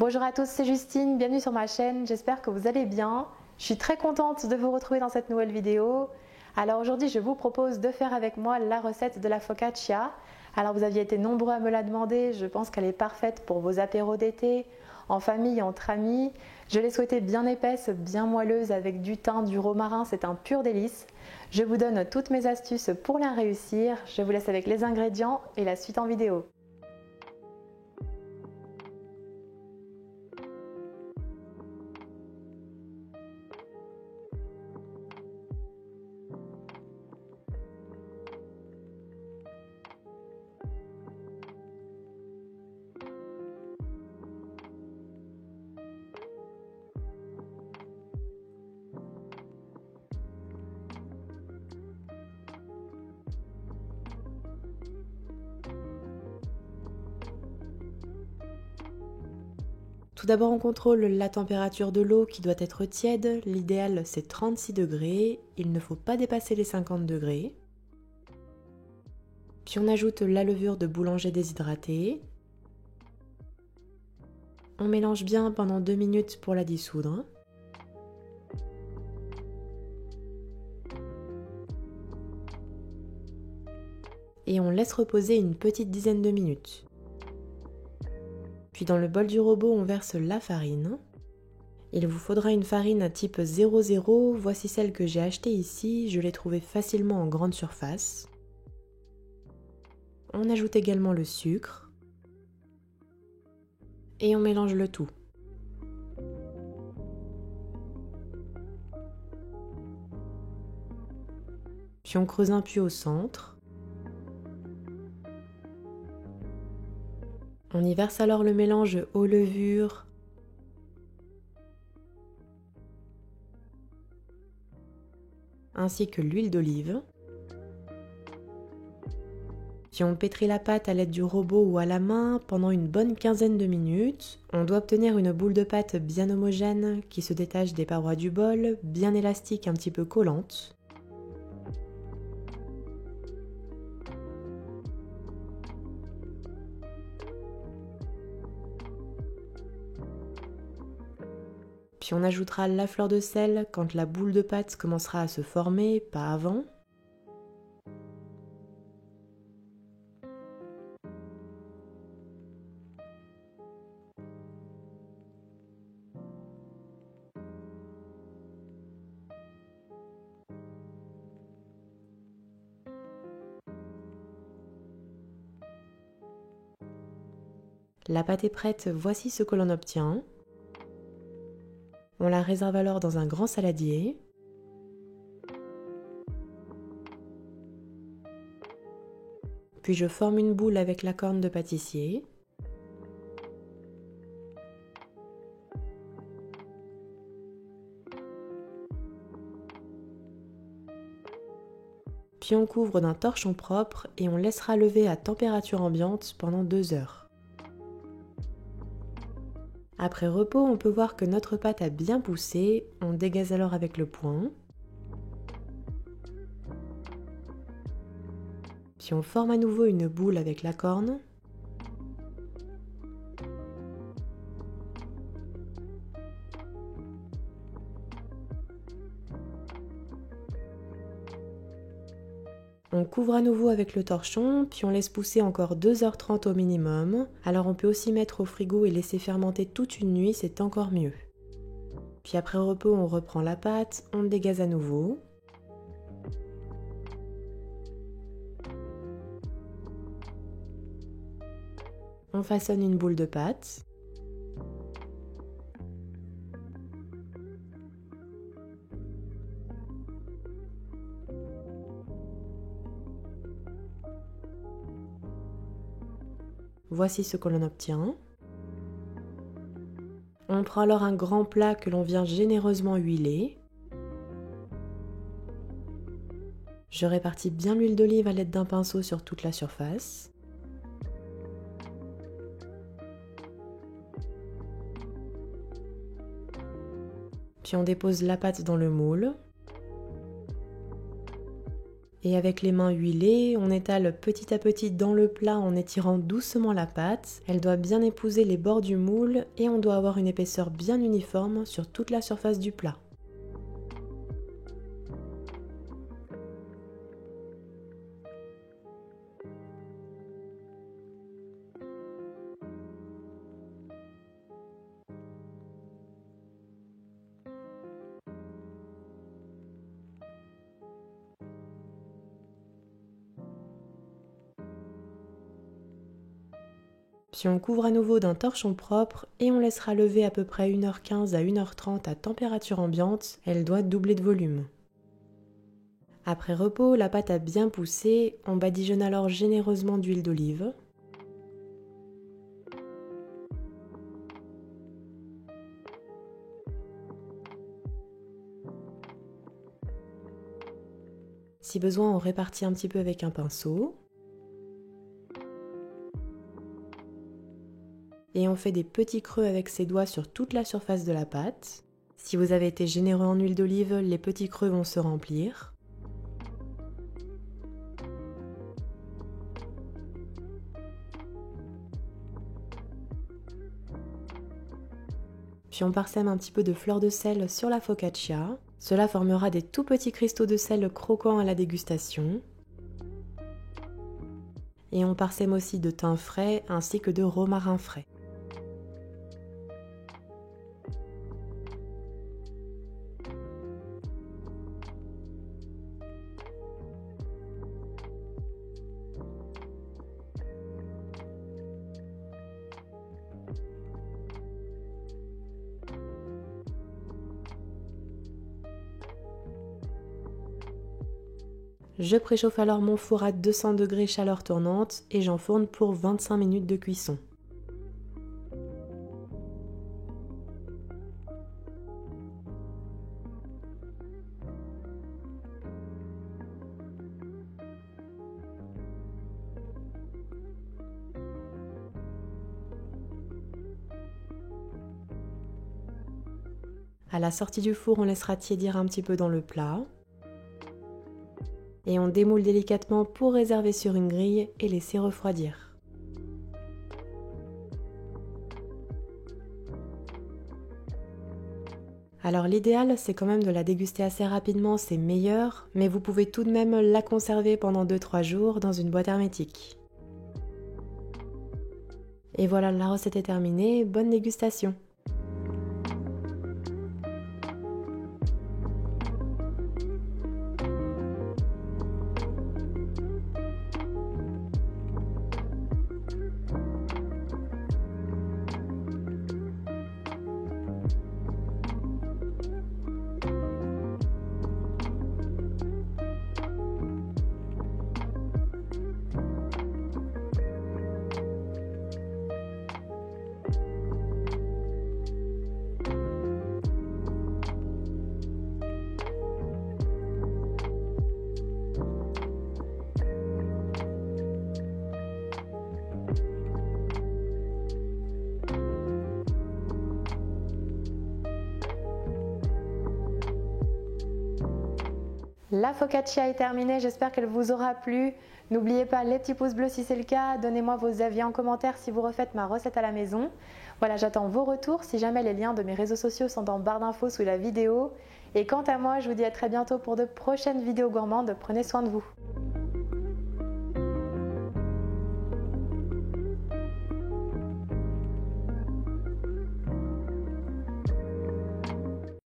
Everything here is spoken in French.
Bonjour à tous, c'est Justine, bienvenue sur ma chaîne, j'espère que vous allez bien. Je suis très contente de vous retrouver dans cette nouvelle vidéo. Alors aujourd'hui, je vous propose de faire avec moi la recette de la focaccia. Alors vous aviez été nombreux à me la demander, je pense qu'elle est parfaite pour vos apéros d'été, en famille, entre amis. Je l'ai souhaitée bien épaisse, bien moelleuse avec du thym, du romarin, c'est un pur délice. Je vous donne toutes mes astuces pour la réussir. Je vous laisse avec les ingrédients et la suite en vidéo. Tout d'abord, on contrôle la température de l'eau qui doit être tiède. L'idéal, c'est 36 degrés. Il ne faut pas dépasser les 50 degrés. Puis on ajoute la levure de boulanger déshydratée. On mélange bien pendant 2 minutes pour la dissoudre. Et on laisse reposer une petite dizaine de minutes. Puis dans le bol du robot, on verse la farine. Il vous faudra une farine type 00, voici celle que j'ai achetée ici, je l'ai trouvée facilement en grande surface. On ajoute également le sucre. Et on mélange le tout. Puis on creuse un puits au centre. On y verse alors le mélange aux levures, ainsi que l'huile d'olive. Puis on pétrit la pâte à l'aide du robot ou à la main pendant une bonne quinzaine de minutes. On doit obtenir une boule de pâte bien homogène qui se détache des parois du bol, bien élastique, un petit peu collante. Puis on ajoutera la fleur de sel quand la boule de pâte commencera à se former, pas avant. La pâte est prête, voici ce que l'on obtient. On la réserve alors dans un grand saladier. Puis je forme une boule avec la corne de pâtissier. Puis on couvre d'un torchon propre et on laissera lever à température ambiante pendant 2 heures. Après repos, on peut voir que notre pâte a bien poussé, on dégaze alors avec le poing. Puis on forme à nouveau une boule avec la corne. On couvre à nouveau avec le torchon, puis on laisse pousser encore 2h30 au minimum. Alors on peut aussi mettre au frigo et laisser fermenter toute une nuit, c'est encore mieux. Puis après repos, on reprend la pâte, on dégaze à nouveau. On façonne une boule de pâte. Voici ce que l'on obtient. On prend alors un grand plat que l'on vient généreusement huiler. Je répartis bien l'huile d'olive à l'aide d'un pinceau sur toute la surface. Puis on dépose la pâte dans le moule. Et avec les mains huilées, on étale petit à petit dans le plat en étirant doucement la pâte. Elle doit bien épouser les bords du moule et on doit avoir une épaisseur bien uniforme sur toute la surface du plat. Puis on couvre à nouveau d'un torchon propre et on laissera lever à peu près 1h15 à 1h30 à température ambiante, elle doit doubler de volume. Après repos, la pâte a bien poussé, on badigeonne alors généreusement d'huile d'olive. Si besoin, on répartit un petit peu avec un pinceau. Et on fait des petits creux avec ses doigts sur toute la surface de la pâte. Si vous avez été généreux en huile d'olive, les petits creux vont se remplir. Puis on parsème un petit peu de fleur de sel sur la focaccia. Cela formera des tout petits cristaux de sel croquants à la dégustation. Et on parsème aussi de thym frais ainsi que de romarin frais. Je préchauffe alors mon four à 200 degrés chaleur tournante et j'enfourne pour 25 minutes de cuisson. À la sortie du four, on laissera tiédir un petit peu dans le plat. Et on démoule délicatement pour réserver sur une grille et laisser refroidir. Alors l'idéal, c'est quand même de la déguster assez rapidement, c'est meilleur, mais vous pouvez tout de même la conserver pendant 2-3 jours dans une boîte hermétique. Et voilà, la recette est terminée, bonne dégustation! La focaccia est terminée, j'espère qu'elle vous aura plu. N'oubliez pas les petits pouces bleus si c'est le cas, donnez-moi vos avis en commentaire si vous refaites ma recette à la maison. Voilà, j'attends vos retours, si jamais les liens de mes réseaux sociaux sont en barre d'infos sous la vidéo. Et quant à moi, je vous dis à très bientôt pour de prochaines vidéos gourmandes, prenez soin de vous.